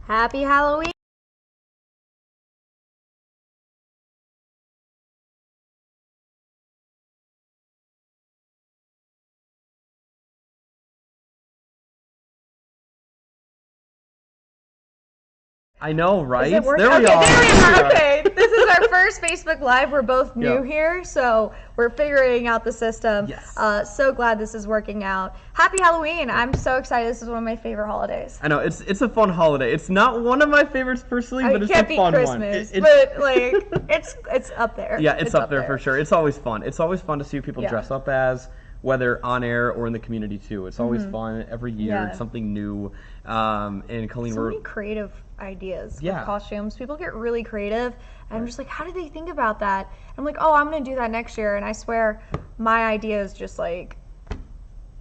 Happy Halloween! I know, right? Is it working? There we Okay, are. there we are. Okay, this is our first Facebook Live. We're both new Yep. here, so we're figuring out the system. Yes. So glad this is working out. Happy Halloween! I'm so excited. This is one of my favorite holidays. I know it's a fun holiday. It's not one of my favorites personally, but It it's can't a be fun one. Christmas, but like it's up there. Yeah, it's up there for sure. It's always fun. It's always fun to see what people Yeah. dress up as, whether on air or in the community too. It's always fun every year. Yeah. It's something new. And Colleen, So we're many creative ideas Yeah. with costumes. People get really creative, and I'm just like, how did they think about that? I'm like, oh, I'm gonna do that next year, and I swear, my idea is just like,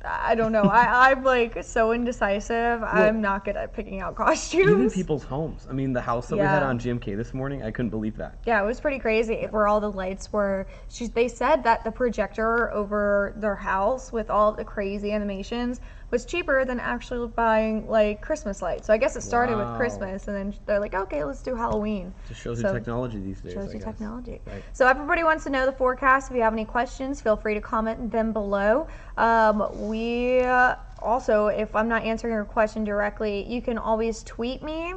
I don't know. I'm like so indecisive. I'm not good at picking out even costumes. people's homes. I mean, the house that we Yeah. had on GMK this morning, I couldn't believe that. Yeah, it was pretty crazy where all the lights were. They said that the projector over their house with all the crazy animations was cheaper than actually buying like Christmas lights. So I guess it started with Wow. Christmas, and then they're like, okay, let's do Halloween. Just shows So- you technology these days. Shows I you guess. technology. Right. So everybody wants to know the forecast. If you have any questions, feel free to comment them below. We also, if I'm not answering your question directly, you can always tweet me.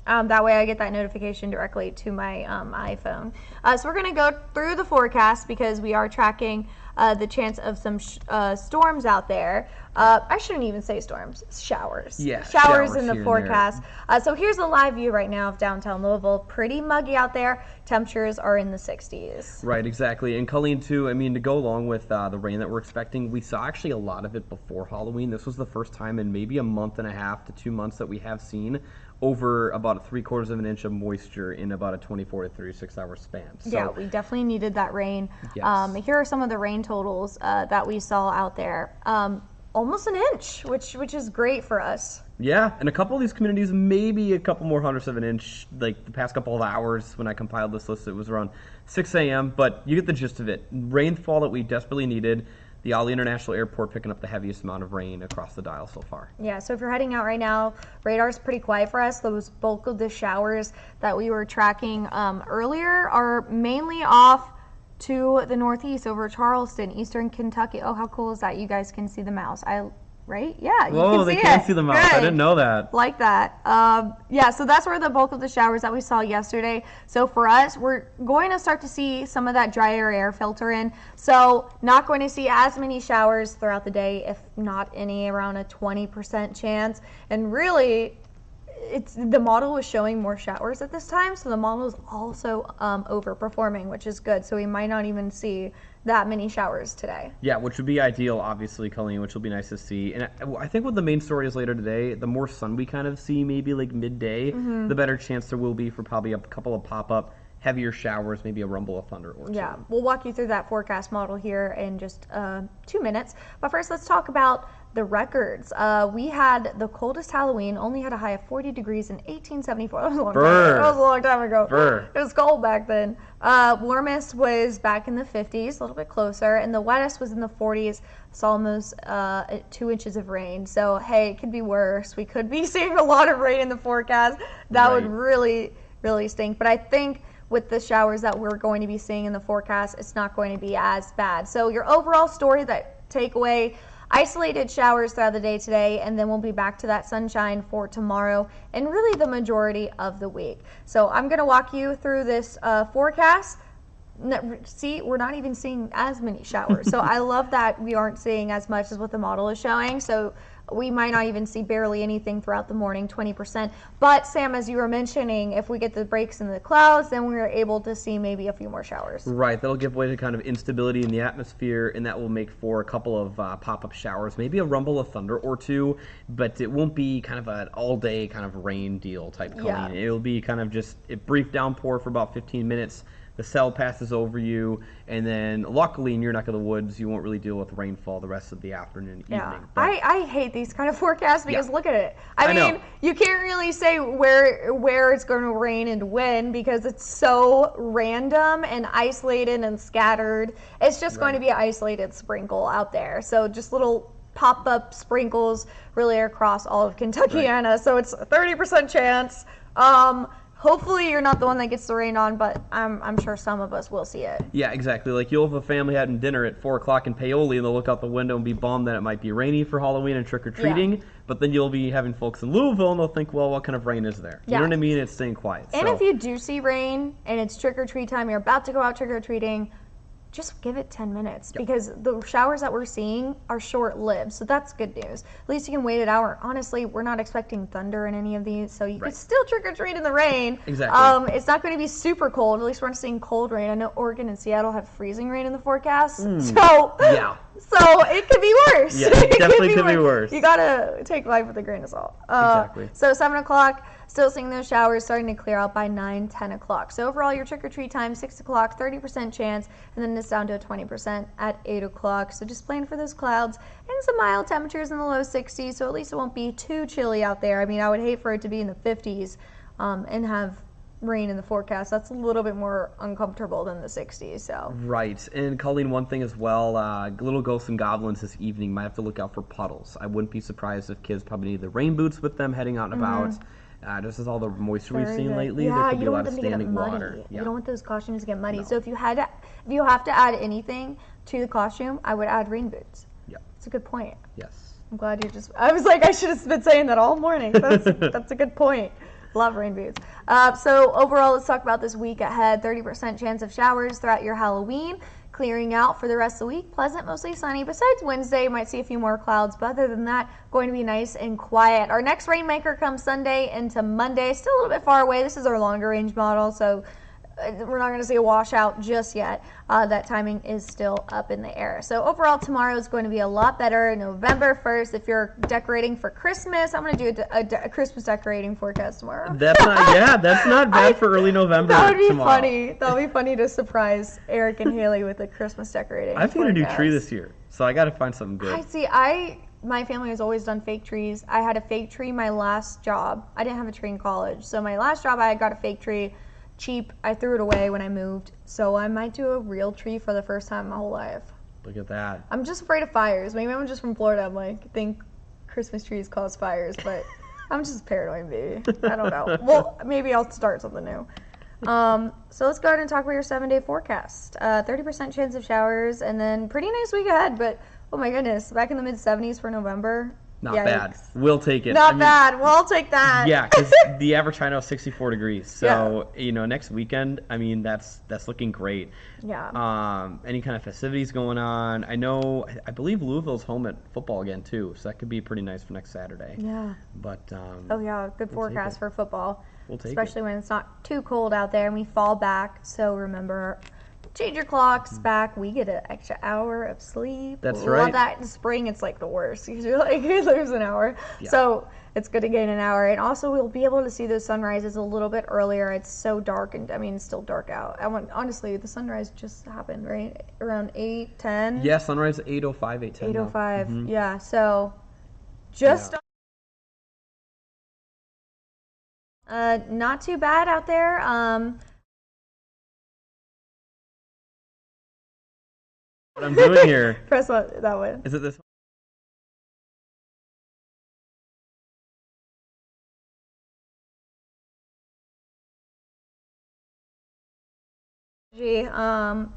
That way I get that notification directly to my iPhone. So we're going to go through the forecast because we are tracking the chance of some storms out there. I shouldn't even say storms, showers. Yeah, showers showers in the here and forecast. So here's a live view right now of downtown Louisville. Pretty muggy out there. Temperatures are in the 60s. Right, exactly. And Colleen, too, I mean, to go along with the rain that we're expecting, we saw actually a lot of it before Halloween. This was the first time in maybe a month and a half to 2 months that we have seen over about 3/4 of an inch of moisture in about a 24 to 36 hour span. So, Yeah, we definitely needed that rain. Yes. Here are some of the rain totals that we saw out there. Almost an inch, which is great for us. yeah, and a couple of these communities, maybe a couple more hundredths of an inch, like the past couple of hours when I compiled this list, it was around 6 a.m., but you get the gist of it. Rainfall that we desperately needed. The Ali International Airport picking up the heaviest amount of rain across the dial so far. Yeah, so if you're heading out right now, radar's pretty quiet for us. Those bulk of the showers that we were tracking earlier are mainly off to the northeast over Charleston, eastern Kentucky. Oh, how cool is that? You guys can see the mouse. Right? Yeah, you Whoa, can they see can't it. see the mouse. I Good. didn't know that. Like that. Yeah, so that's where the bulk of the showers that we saw yesterday. So for us, we're going to start to see some of that drier air filter in. So not going to see as many showers throughout the day, if not any, around a 20% chance. And really, the model was showing more showers at this time, so the model is also overperforming, which is good. So we might not even see that many showers today. Yeah, which would be ideal, obviously, Colleen, which will be nice to see. And I think what the main story is later today, the more sun we kind of see, maybe like midday, the better chance there will be for probably a couple of pop-up heavier showers, maybe a rumble of thunder or two. Yeah, we'll walk you through that forecast model here in just 2 minutes. But first, let's talk about the records. We had the coldest Halloween, only had a high of 40 degrees in 1874. That was a long time ago. That was a long time ago. Brr. It was cold back then. Warmest was back in the 50s, a little bit closer, and the wettest was in the 40s. Saw almost 2 inches of rain. So, hey, it could be worse. We could be seeing a lot of rain in the forecast. That would Right. really stink. But I think with the showers that we're going to be seeing in the forecast, it's not going to be as bad. So your overall story, that takeaway, isolated showers throughout the day today, and then we'll be back to that sunshine for tomorrow and really the majority of the week. So I'm going to walk you through this forecast. See, we're not even seeing as many showers. So I love that we aren't seeing as much as what the model is showing. So we might not even see barely anything throughout the morning, 20%. But Sam, as you were mentioning, if we get the breaks in the clouds, then we're able to see maybe a few more showers. Right, that'll give way to kind of instability in the atmosphere, and that will make for a couple of pop-up showers, maybe a rumble of thunder or two, but it won't be kind of an all-day kind of rain deal type Colleen. Yeah. It'll be kind of just a brief downpour for about 15 minutes. The cell passes over you, and then luckily in your neck of the woods, you won't really deal with rainfall the rest of the afternoon and Yeah, evening. But I hate these kind of forecasts because Yeah. look at it. I know. mean, you can't really say where it's going to rain and when because it's so random and isolated and scattered. It's just going to be an isolated sprinkle out there. So just little pop-up sprinkles really across all of Kentuckiana. Right. So it's a 30% chance. Hopefully you're not the one that gets the rain on, but I'm sure some of us will see it. Yeah, exactly. Like you'll have a family having dinner at 4 o'clock in Paoli, and they'll look out the window and be bummed that it might be rainy for Halloween and trick-or-treating. Yeah. But then you'll be having folks in Louisville, and they'll think, well, what kind of rain is there? You Yeah. know what I mean? It's staying quiet. And so. if you do see rain and it's trick-or-treat time, you're about to go out trick-or-treating, just give it 10 minutes because the showers that we're seeing are short-lived. So that's good news. At least you can wait an hour. Honestly, we're not expecting thunder in any of these, so you can still trick-or-treat in the rain. Exactly. It's not going to be super cold. At least we're not seeing cold rain. I know Oregon and Seattle have freezing rain in the forecast. So it could be worse. Yeah, it definitely could be worse. You got to take life with a grain of salt. Exactly. So 7 o'clock, still seeing those showers starting to clear out by 9, 10 o'clock. So overall, your trick-or-treat time, 6 o'clock, 30% chance, and then it's down to a 20% at 8 o'clock. So just plan for those clouds and some mild temperatures in the low 60s, so at least it won't be too chilly out there. I mean, I would hate for it to be in the 50s and have rain in the forecast. That's a little bit more uncomfortable than the 60s. So Right. And Colleen, one thing as well, little ghosts and goblins this evening might have to look out for puddles. I wouldn't be surprised if kids probably need the rain boots with them heading out and about. Just as all the moisture we've seen lately, there could be a lot of standing water. You don't want those costumes to get muddy. No. So if you have to add anything to the costume, I would add rain boots. Yeah. It's a good point. Yes. I'm glad you just. I was like, I should have been saying that all morning. That's a good point. Love rain boots. So overall, let's talk about this week ahead. 30% chance of showers throughout your Halloween. Clearing out for the rest of the week. Pleasant, mostly sunny. Besides Wednesday, you might see a few more clouds, but other than that, going to be nice and quiet. Our next rainmaker comes Sunday into Monday. Still a little bit far away. This is our longer range model, so we're not going to see a washout just yet. That timing is still up in the air. So overall, tomorrow is going to be a lot better. November 1st, if you're decorating for Christmas, I'm going to do a Christmas decorating forecast tomorrow. That's not bad for early November. That would be tomorrow. funny. That would be funny to surprise Eric and Haley with a Christmas decorating. I'm thinking a new tree this year, so I got to find something good. My family has always done fake trees. I had a fake tree my last job. I didn't have a tree in college, so my last job I got a fake tree. Cheap. I threw it away when I moved, so I might do a real tree for the first time in my whole life. Look at that. I'm just afraid of fires. Maybe I'm just from Florida. I'm like, I think Christmas trees cause fires, but I'm just paranoid, baby. I don't know. Well, maybe I'll start something new. So let's go ahead and talk about your 7-day forecast. 30% chance of showers, and then pretty nice week ahead, but oh my goodness, back in the mid-70s for November. Not bad. We'll take it. Not bad. We'll take that. Yeah, because the average high now is 64 degrees. So, next weekend, I mean, that's looking great. Yeah. Any kind of festivities going on. I believe Louisville's home at football again, too. So that could be pretty nice for next Saturday. Yeah. But, good forecast for football. We'll take especially when it's not too cold out there and we fall back. So remember, change your clocks back. We get an extra hour of sleep. That's Love right. that. In spring, it's like the worst. You're like, you lose an hour. Yeah. So it's good to gain an hour. And also, we'll be able to see those sunrises a little bit earlier. It's so dark, and I mean, it's still dark out. Honestly, the sunrise just happened, right? Around 8:10? Yeah, sunrise at 8:05, 8:10. 8:05, yeah. So just... Yeah. Not too bad out there. What I'm doing here. Press that one. Is it this one?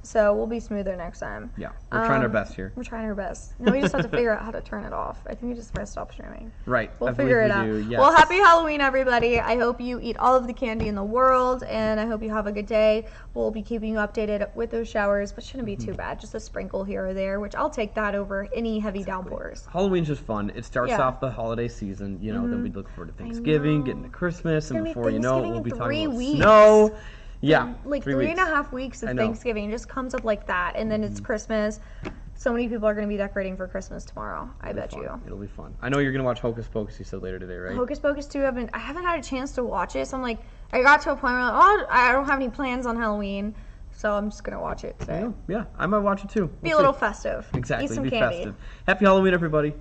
So we'll be smoother next time. Yeah, we're trying our best here. We're trying our best. Now we just have to figure out how to turn it off. I think we just press stop streaming. Right. We'll figure it out. Yes. Well, happy Halloween, everybody. I hope you eat all of the candy in the world, and I hope you have a good day. We'll be keeping you updated with those showers, but shouldn't be too bad. Just a sprinkle here or there, which I'll take that over any heavy downpours. Halloween's just fun. It starts off the holiday season, then we look forward to Thanksgiving, getting to Christmas, and before you know it, we'll be talking about snow. Yeah, like 3.5 weeks of Thanksgiving just comes up like that, and then it's Christmas. So many people are going to be decorating for Christmas tomorrow. I bet you. It'll be fun. I know you're going to watch Hocus Pocus. You said later today, right? Hocus Pocus 2. I haven't had a chance to watch it, so I'm like, I got to a point where I don't have any plans on Halloween, so I'm just going to watch it today. Yeah, I might watch it too. Be a little festive. Exactly. Eat some be candy. festive. Happy Halloween, everybody.